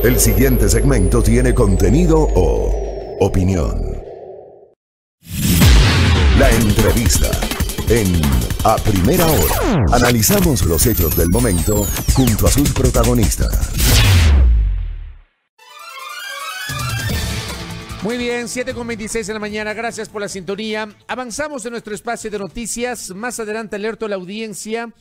El siguiente segmento tiene contenido o opinión. La entrevista en A Primera Hora. Analizamos los hechos del momento junto a sus protagonistas. Muy bien, 7:26 de la mañana, gracias por la sintonía. Avanzamos en nuestro espacio de noticias. Más adelante alerto a la audiencia.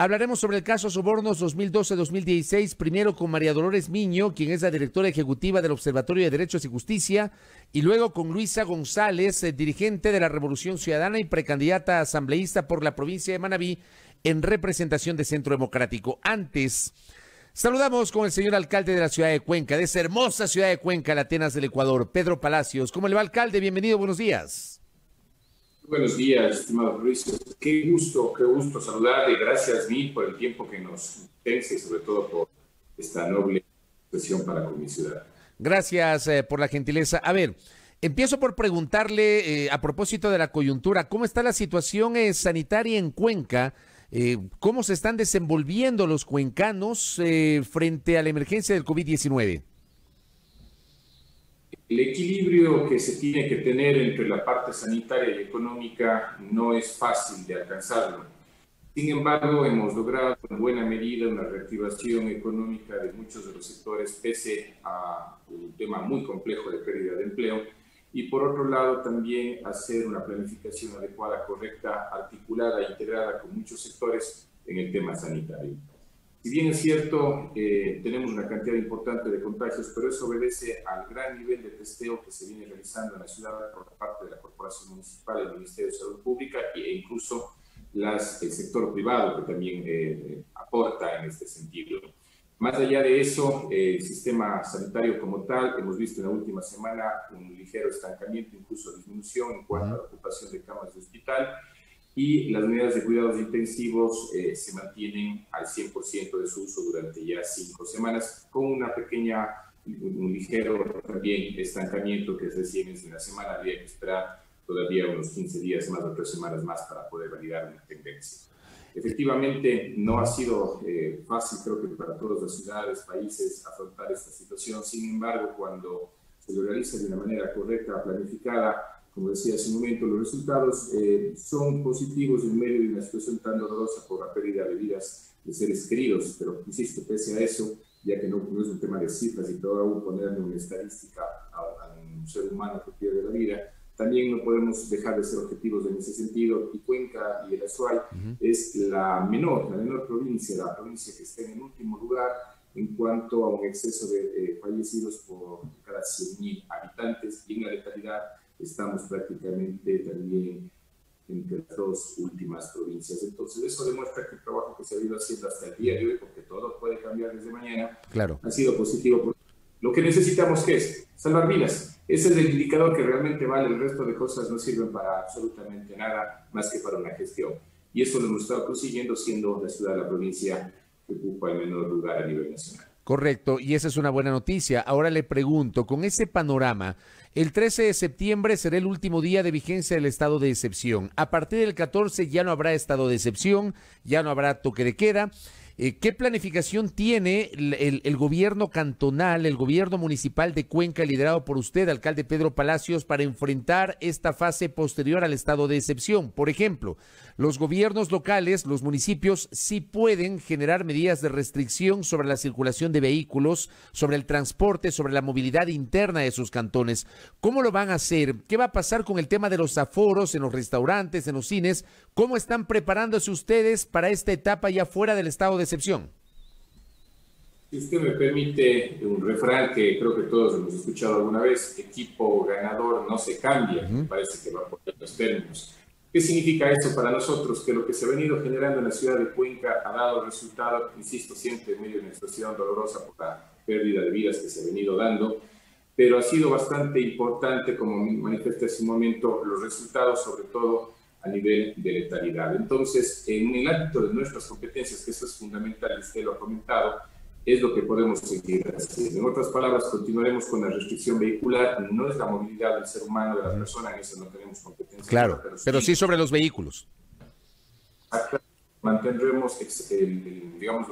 Hablaremos sobre el caso Sobornos 2012-2016, primero con María Dolores Miño, quien es la directora ejecutiva del Observatorio de Derechos y Justicia, y luego con Luisa González, dirigente de la Revolución Ciudadana y precandidata asambleísta por la provincia de Manabí en representación de Centro Democrático. Antes, saludamos con el señor alcalde de la ciudad de Cuenca, de esa hermosa ciudad de Cuenca, la Atenas del Ecuador, Pedro Palacios. ¿Cómo le va, alcalde? Bienvenido, buenos días. Buenos días, estimado Luis. Qué gusto saludarle. Gracias mil por el tiempo que nos dispensa y sobre todo por esta noble expresión para con mi ciudad. Gracias por la gentileza. A ver, empiezo por preguntarle a propósito de la coyuntura, ¿cómo está la situación sanitaria en Cuenca? ¿Cómo se están desenvolviendo los cuencanos frente a la emergencia del COVID-19? El equilibrio que se tiene que tener entre la parte sanitaria y económica no es fácil de alcanzarlo. Sin embargo, hemos logrado en buena medida una reactivación económica de muchos de los sectores pese a un tema muy complejo de pérdida de empleo y por otro lado también hacer una planificación adecuada, correcta, articulada e integrada con muchos sectores en el tema sanitario. Si bien es cierto, tenemos una cantidad importante de contagios, pero eso obedece al gran nivel de testeo que se viene realizando en la ciudad por parte de la Corporación Municipal, el Ministerio de Salud Pública e incluso el sector privado que también aporta en este sentido. Más allá de eso, el sistema sanitario como tal, hemos visto en la última semana un ligero estancamiento, incluso disminución en cuanto a la ocupación de camas de hospital, y las unidades de cuidados intensivos se mantienen al 100% de su uso durante ya 5 semanas, con un ligero también estancamiento que es recién en la semana. Habría que esperar todavía unos 15 días más o 3 semanas más para poder validar una tendencia. Efectivamente, no ha sido fácil, creo que para todas las ciudades, países, afrontar esta situación. Sin embargo, cuando se lo realiza de una manera correcta, planificada, como decía hace un momento, los resultados son positivos en medio de una situación tan dolorosa por la pérdida de vidas de seres queridos. Pero, insisto, pese a eso, ya que no es un tema de cifras y todo aún ponerle una estadística a un ser humano que pierde la vida, también no podemos dejar de ser objetivos en ese sentido. Y Cuenca y el Azuay es la menor provincia, la provincia que está en el último lugar en cuanto a un exceso de fallecidos por cada 100.000 habitantes, y en la letalidad estamos prácticamente también entre las 2 últimas provincias. Entonces, eso demuestra que el trabajo que se ha ido haciendo hasta el día de hoy, porque todo puede cambiar desde mañana, claro, ha sido positivo. Lo que necesitamos, ¿qué es? Salvar vidas. Ese es el indicador que realmente vale. El resto de cosas no sirven para absolutamente nada más que para una gestión. Y eso lo hemos estado consiguiendo siendo la ciudad de la provincia que ocupa el menor lugar a nivel nacional. Correcto, y esa es una buena noticia. Ahora le pregunto, con ese panorama, el 13 de septiembre será el último día de vigencia del estado de excepción. A partir del 14 ya no habrá estado de excepción, ya no habrá toque de queda. ¿Qué planificación tiene el gobierno cantonal, el gobierno municipal de Cuenca, liderado por usted, alcalde Pedro Palacios, para enfrentar esta fase posterior al estado de excepción? Por ejemplo, los gobiernos locales, los municipios, sí pueden generar medidas de restricción sobre la circulación de vehículos, sobre el transporte, sobre la movilidad interna de sus cantones. ¿Cómo lo van a hacer? ¿Qué va a pasar con el tema de los aforos en los restaurantes, en los cines? ¿Cómo están preparándose ustedes para esta etapa ya fuera del estado de excepción? Si usted me permite un refrán que creo que todos hemos escuchado alguna vez: equipo ganador no se cambia. Me parece que va por los términos. ¿Qué significa esto para nosotros? Que lo que se ha venido generando en la ciudad de Cuenca ha dado resultado, insisto, siempre en medio de una situación dolorosa por la pérdida de vidas que se ha venido dando, pero ha sido bastante importante, como manifesté hace un momento, los resultados, sobre todo a nivel de letalidad. Entonces, en el ámbito de nuestras competencias, que eso es fundamental, y usted lo ha comentado, es lo que podemos seguir haciendo. En otras palabras, continuaremos con la restricción vehicular. No es la movilidad del ser humano, de la persona, en eso no tenemos competencia. Claro, pero sí sobre los vehículos. mantendremos digamos,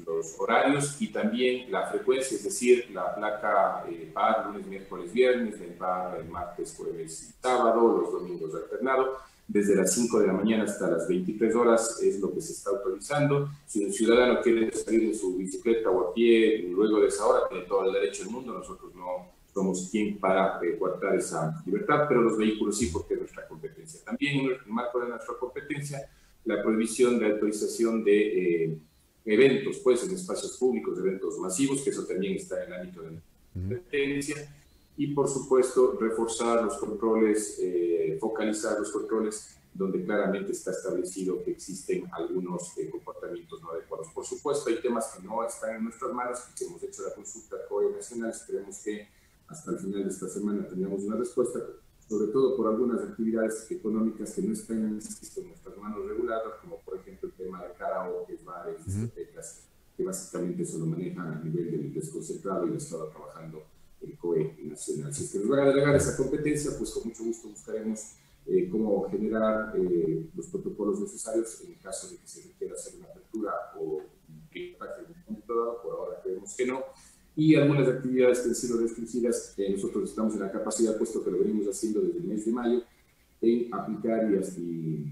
los horarios y también la frecuencia, es decir, la placa par lunes, miércoles, viernes, el par martes, jueves y sábado, los domingos alternado, desde las 5 de la mañana hasta las 23 horas es lo que se está autorizando. Si un ciudadano quiere salir en su bicicleta o a pie luego de esa hora, tiene todo el derecho del mundo, nosotros no somos quien para coartar esa libertad, pero los vehículos sí, porque es nuestra competencia. También en el marco de nuestra competencia, la prohibición de autorización de eventos, pues, en espacios públicos, eventos masivos, que eso también está en el ámbito de la competencia, y por supuesto reforzar los controles, focalizar los controles donde claramente está establecido que existen algunos comportamientos no adecuados. Por supuesto, hay temas que no están en nuestras manos, que hemos hecho la consulta COE nacional, esperemos que hasta el final de esta semana tengamos una respuesta, sobre todo por algunas actividades económicas que no están en nuestras manos reguladas, como por ejemplo el tema de karaoke, bares, discotecas, que básicamente eso lo manejan a nivel del desconcentrado y lo estaba trabajando el COE nacional. Si es que nos van a delegar esa competencia, pues con mucho gusto buscaremos cómo generar los protocolos necesarios en caso de que se requiera hacer una apertura o que en un momento dado. Por ahora creemos que no. Y algunas actividades que han sido restringidas, nosotros estamos en la capacidad, puesto que lo venimos haciendo desde el mes de mayo, en aplicar y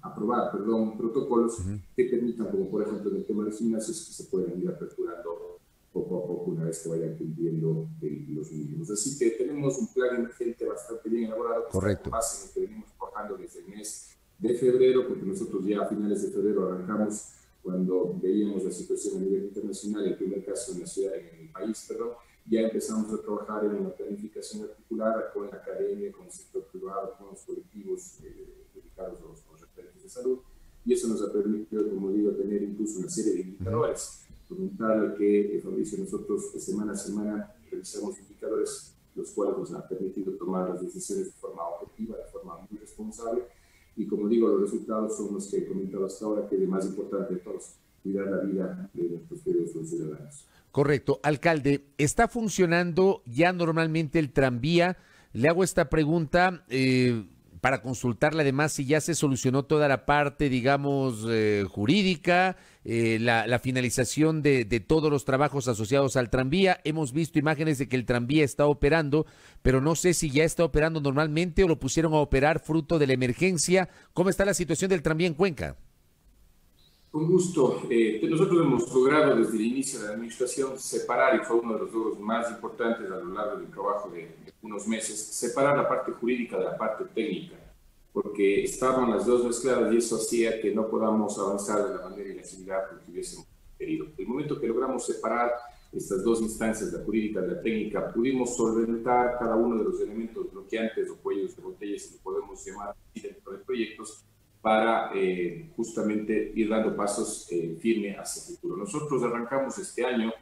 aprobar, protocolos que permitan, como por ejemplo en el tema de los gimnasios, que se puedan ir aperturando poco a poco una vez que vayan cumpliendo los mínimos. Así que tenemos un plan emergente bastante bien elaborado, que está con base en el que venimos trabajando desde el mes de febrero, porque nosotros ya a finales de febrero arrancamos cuando veíamos la situación a nivel internacional, el primer caso en la ciudad, en el país, ya empezamos a trabajar en una planificación articulada con la academia, con el sector privado, con los colectivos dedicados a los referentes de salud, y eso nos ha permitido, como digo, tener incluso una serie de indicadores. Comentarle que, Fabricio, nosotros semana a semana revisamos indicadores, los cuales nos han permitido tomar las decisiones de forma objetiva, de forma muy responsable, y como digo, los resultados son los que he comentado hasta ahora, que es más importante de todos, cuidar la vida de nuestros queridos ciudadanos. Correcto. Alcalde, ¿está funcionando ya normalmente el tranvía? Le hago esta pregunta para consultarle además si ya se solucionó toda la parte, digamos, jurídica, la finalización de todos los trabajos asociados al tranvía. Hemos visto imágenes de que el tranvía está operando, pero no sé si ya está operando normalmente o lo pusieron a operar fruto de la emergencia. ¿Cómo está la situación del tranvía en Cuenca? Con gusto. Nosotros hemos logrado desde el inicio de la administración separar, y fue uno de los logros más importantes a lo largo del trabajo de unos meses, separar la parte jurídica de la parte técnica, porque estaban las dos mezcladas y eso hacía que no podamos avanzar de la manera y la agilidad que hubiésemos querido. El momento que logramos separar estas dos instancias, la jurídica y la técnica, pudimos solventar cada uno de los elementos bloqueantes o cuellos de botella, si lo podemos llamar dentro de proyectos, para justamente ir dando pasos firmes hacia el futuro. Nosotros arrancamos este año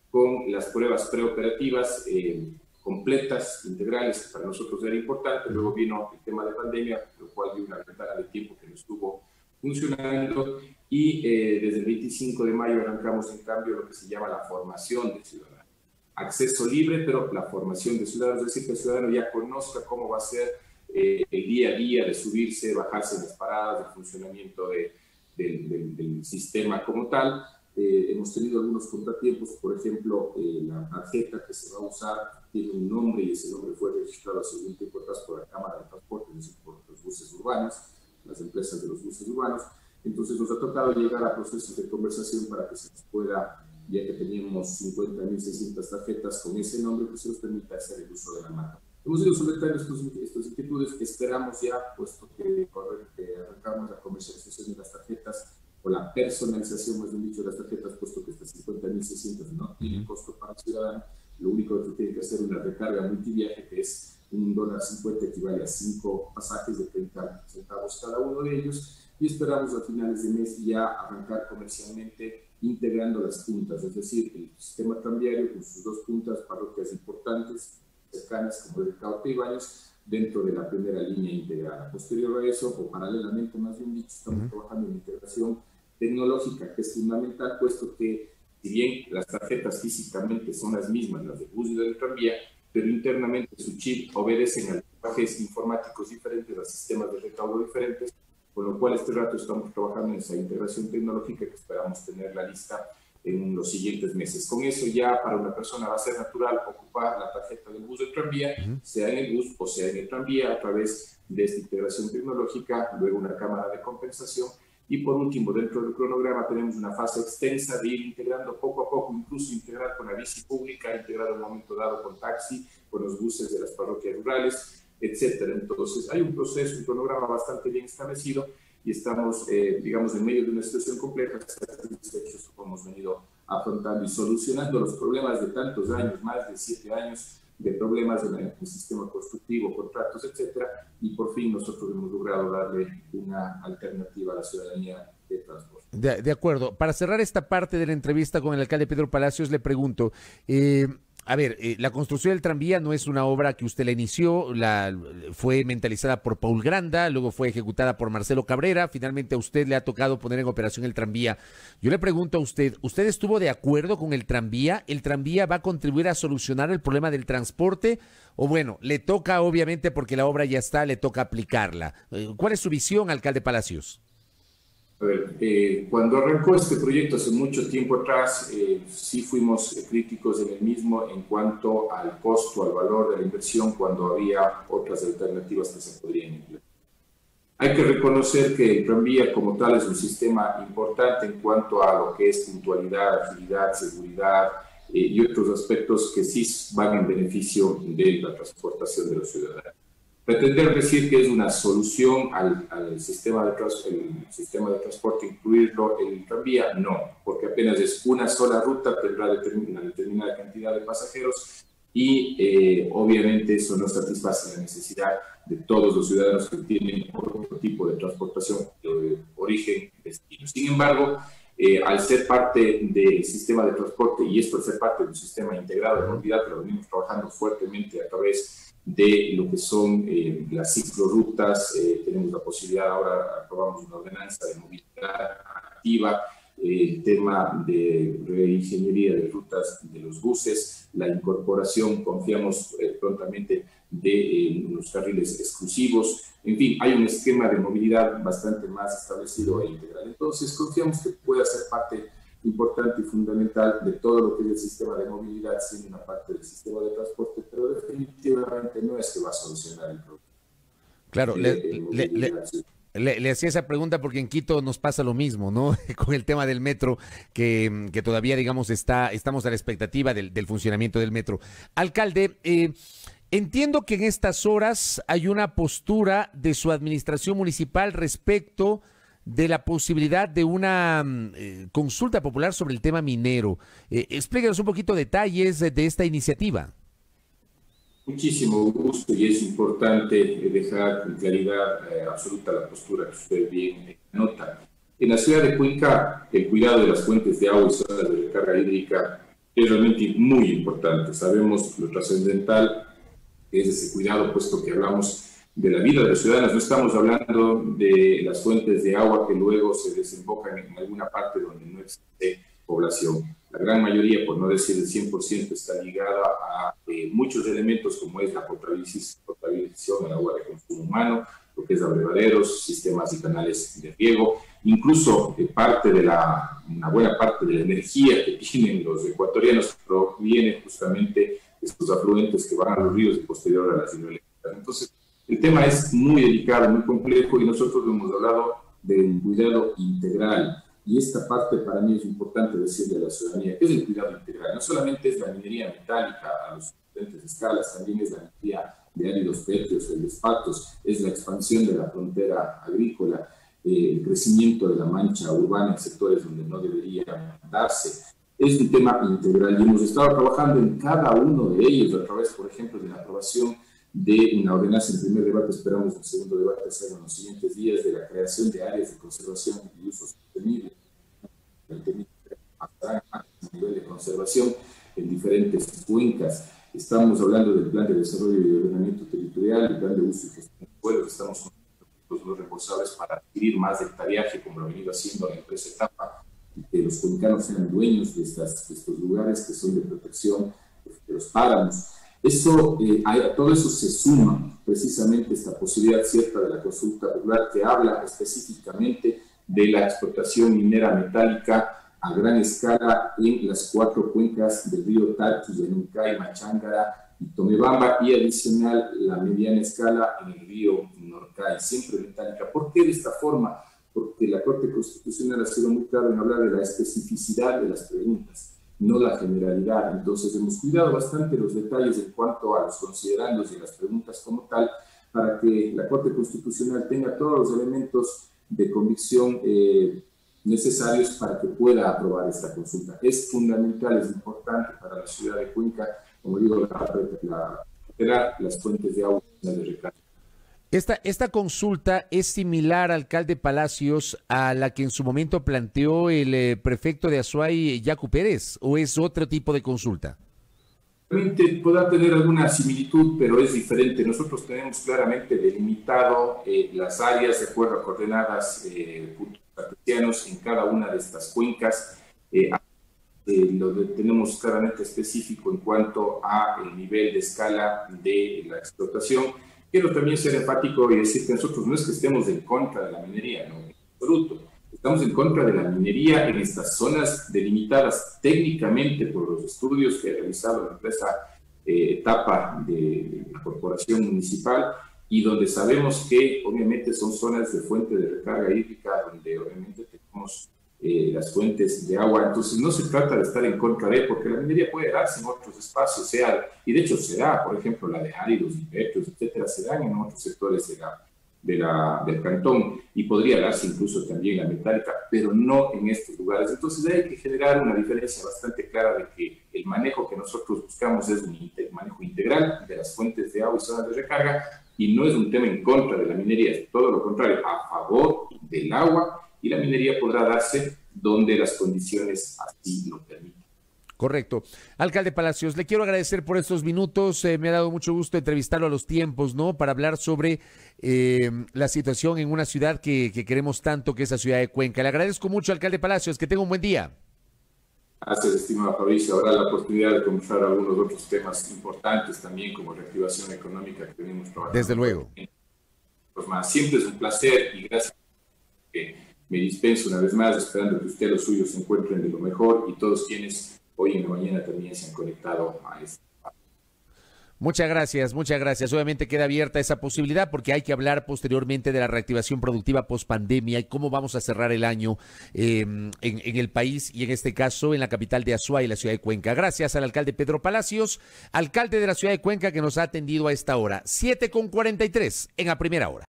con las pruebas preoperativas completas, integrales, que para nosotros era importante. Luego vino el tema de pandemia, lo cual dio una ventana de tiempo que no estuvo funcionando, y desde el 25 de mayo arrancamos en cambio lo que se llama la formación de ciudadanos. Acceso libre, pero la formación de ciudadanos, es decir, que el ciudadano ya conozca cómo va a ser el día a día de subirse, bajarse en las paradas, el funcionamiento del sistema como tal. Hemos tenido algunos contratiempos, por ejemplo, la tarjeta que se va a usar tiene un nombre y ese nombre fue registrado hace un tiempo atrás por la Cámara de Transporte, es decir, por los buses urbanos, las empresas de los buses urbanos. Entonces nos ha tocado llegar a procesos de conversación para que se nos pueda, ya que teníamos 50.600 tarjetas con ese nombre, que se nos permita hacer el uso de la marca. Hemos ido solventando estas inquietudes que esperamos ya, puesto que arrancamos la comercialización de las tarjetas, o la personalización, más bien dicho, de las tarjetas, puesto que estas 50.600 no tienen costo para el ciudadano. Lo único que tiene que hacer es una recarga multiviaje, que es $1.50, equivale a 5 pasajes de 30 centavos cada uno de ellos, y esperamos a finales de mes ya arrancar comercialmente integrando las puntas, es decir, el sistema tranviario con sus dos puntas, parroquias importantes, cercanas como el Cauca y Baños, dentro de la primera línea integrada. Posterior a eso, o paralelamente más bien dicho, estamos trabajando en integración tecnológica, que es fundamental, puesto que si bien las tarjetas físicamente son las mismas, las del bus y del tranvía, pero internamente su chip obedecen a lenguajes informáticos diferentes, a sistemas de recaudo diferentes, con lo cual este rato estamos trabajando en esa integración tecnológica que esperamos tener la lista en los siguientes meses. Con eso ya para una persona va a ser natural ocupar la tarjeta del bus del tranvía, sea en el bus o sea en el tranvía, a través de esta integración tecnológica, luego una cámara de compensación. Y por último, dentro del cronograma tenemos una fase extensa de ir integrando poco a poco, incluso integrar con la bici pública, integrar en un momento dado con taxi, con los buses de las parroquias rurales, etcétera. Entonces, hay un proceso, un cronograma bastante bien establecido y estamos, digamos, en medio de una situación compleja, satisfechos como hemos venido afrontando y solucionando los problemas de tantos años, más de 7 años, de problemas en el sistema constructivo, contratos, etcétera, y por fin nosotros hemos logrado darle una alternativa a la ciudadanía de transporte. De acuerdo. Para cerrar esta parte de la entrevista con el alcalde Pedro Palacios, le pregunto, la construcción del tranvía no es una obra que usted la inició, fue mentalizada por Paul Granda, luego fue ejecutada por Marcelo Cabrera, finalmente a usted le ha tocado poner en operación el tranvía. Yo le pregunto a usted, ¿usted estuvo de acuerdo con el tranvía? ¿El tranvía va a contribuir a solucionar el problema del transporte? O bueno, le toca obviamente porque la obra ya está, le toca aplicarla. ¿Cuál es su visión, alcalde Palacios? A ver, cuando arrancó este proyecto hace mucho tiempo atrás, sí fuimos críticos en el mismo en cuanto al costo, al valor de la inversión, cuando había otras alternativas que se podrían implementar. Hay que reconocer que el tranvía como tal es un sistema importante en cuanto a lo que es puntualidad, agilidad, seguridad y otros aspectos que sí van en beneficio de la transportación de los ciudadanos. Pretender decir que es una solución al sistema de transporte, incluirlo en el tranvía, no, porque apenas es una sola ruta, tendrá una determinada cantidad de pasajeros y obviamente eso no satisface la necesidad de todos los ciudadanos que tienen otro tipo de transportación de origen destino. Sin embargo, al ser parte del sistema de transporte y esto al ser parte de un sistema integrado de movilidad, que lo venimos trabajando fuertemente a través de lo que son las ciclorutas, tenemos la posibilidad, ahora aprobamos una ordenanza de movilidad activa, el tema de reingeniería de rutas de los buses, la incorporación, confiamos prontamente de los carriles exclusivos, en fin, hay un esquema de movilidad bastante más establecido e integral. Entonces, confiamos que pueda ser parte importante y fundamental de todo lo que es el sistema de movilidad, siendo una parte del sistema de transporte, pero definitivamente no es que va a solucionar el problema. Claro, le hacía esa pregunta porque en Quito nos pasa lo mismo, ¿no? Con el tema del metro, que todavía, digamos, estamos a la expectativa del funcionamiento del metro. Alcalde, entiendo que en estas horas hay una postura de su administración municipal respecto de la posibilidad de una consulta popular sobre el tema minero. Explíquenos un poquito detalles de esta iniciativa. Muchísimo gusto y es importante dejar en claridad absoluta la postura que usted bien nota. En la ciudad de Cuenca, el cuidado de las fuentes de agua y zonas de recarga hídrica es realmente muy importante. Sabemos lo trascendental que es ese cuidado, puesto que hablamos de la vida de los ciudadanos. No estamos hablando de las fuentes de agua que luego se desembocan en alguna parte donde no existe población. La gran mayoría, por no decir el 100%, está ligada a muchos elementos como es la potabilización del agua de consumo humano, lo que es abrevaderos, sistemas y canales de riego, incluso una buena parte de la energía que tienen los ecuatorianos proviene justamente de estos afluentes que van a los ríos y posterior a las hidroeléctricas. Entonces, el tema es muy delicado, muy complejo y nosotros hemos hablado de un cuidado integral. Y esta parte para mí es importante decirle a la ciudadanía que es el cuidado integral. No solamente es la minería metálica a los diferentes escalas, también es la minería de áridos fértiles, feldespatos, es la expansión de la frontera agrícola, el crecimiento de la mancha urbana en sectores donde no debería darse. Es un tema integral y hemos estado trabajando en cada uno de ellos a través, por ejemplo, de la aprobación de una ordenanza en primer debate, esperamos el segundo debate hacerlo en los siguientes días, de la creación de áreas de conservación y uso sostenible, a nivel de conservación en diferentes cuencas. Estamos hablando del plan de desarrollo y ordenamiento territorial, el plan de uso y gestión de suelos. Estamos con los responsables para adquirir más hectareaje, como lo ha venido haciendo en la empresa etapa, y que los cuencanos sean dueños de estos lugares que son de protección de los páramos. Todo eso se suma precisamente esta posibilidad cierta de la consulta popular que habla específicamente de la explotación minera metálica a gran escala en las 4 cuencas del río Tarqui, Yanuncay, Machángara y Tomebamba, y adicional la mediana escala en el río Norcay, siempre metálica. ¿Por qué de esta forma? Porque la Corte Constitucional ha sido muy clara en hablar de la especificidad de las preguntas, no la generalidad. Entonces hemos cuidado bastante los detalles en cuanto a los considerandos y las preguntas como tal, para que la Corte Constitucional tenga todos los elementos de convicción necesarios para que pueda aprobar esta consulta. Es fundamental, es importante para la ciudad de Cuenca, como digo, recuperar las fuentes de agua de recarga. Esta consulta es similar, alcalde Palacios, a la que en su momento planteó el prefecto de Azuay, Yacu Pérez, ¿o es otro tipo de consulta? Realmente podrá tener alguna similitud, pero es diferente. Nosotros tenemos claramente delimitado las áreas de acuerdo a coordenadas puntos cartesianos en cada una de estas cuencas. Lo tenemos claramente específico en cuanto a el nivel de escala de la explotación. Quiero también ser enfático y decir que nosotros no es que estemos en contra de la minería, no, en absoluto. Estamos en contra de la minería en estas zonas delimitadas técnicamente por los estudios que ha realizado la empresa etapa de la corporación municipal, y donde sabemos que obviamente son zonas de fuente de recarga hídrica, donde obviamente tenemos las fuentes de agua. Entonces no se trata de estar en contra de, porque la minería puede darse en otros espacios, y de hecho se da, por ejemplo, la de áridos, petros, etcétera, se dan en otros sectores del cantón, y podría darse incluso también la metálica, pero no en estos lugares. Entonces hay que generar una diferencia bastante clara de que el manejo que nosotros buscamos es un manejo integral de las fuentes de agua y zonas de recarga, y no es un tema en contra de la minería, es todo lo contrario, a favor del agua, y la minería podrá darse donde las condiciones así lo permiten. Correcto. Alcalde Palacios, le quiero agradecer por estos minutos. Me ha dado mucho gusto entrevistarlo a los tiempos, ¿no? Para hablar sobre la situación en una ciudad que queremos tanto, que es la ciudad de Cuenca. Le agradezco mucho, alcalde Palacios. Que tenga un buen día. Gracias, estimado Fabricio. Habrá la oportunidad de conversar algunos otros temas importantes también, como reactivación económica que tenemos trabajando. Desde luego. Pues más, siempre es un placer, y gracias que me dispenso una vez más, esperando que usted y los suyos se encuentren de lo mejor, y todos quienes hoy en la mañana también se han conectado a esto. Muchas gracias, muchas gracias. Obviamente queda abierta esa posibilidad, porque hay que hablar posteriormente de la reactivación productiva post pandemia y cómo vamos a cerrar el año en el país, y en este caso en la capital de Azuay, la ciudad de Cuenca. Gracias al alcalde Pedro Palacios, alcalde de la ciudad de Cuenca, que nos ha atendido a esta hora. 7:43 en A Primera Hora.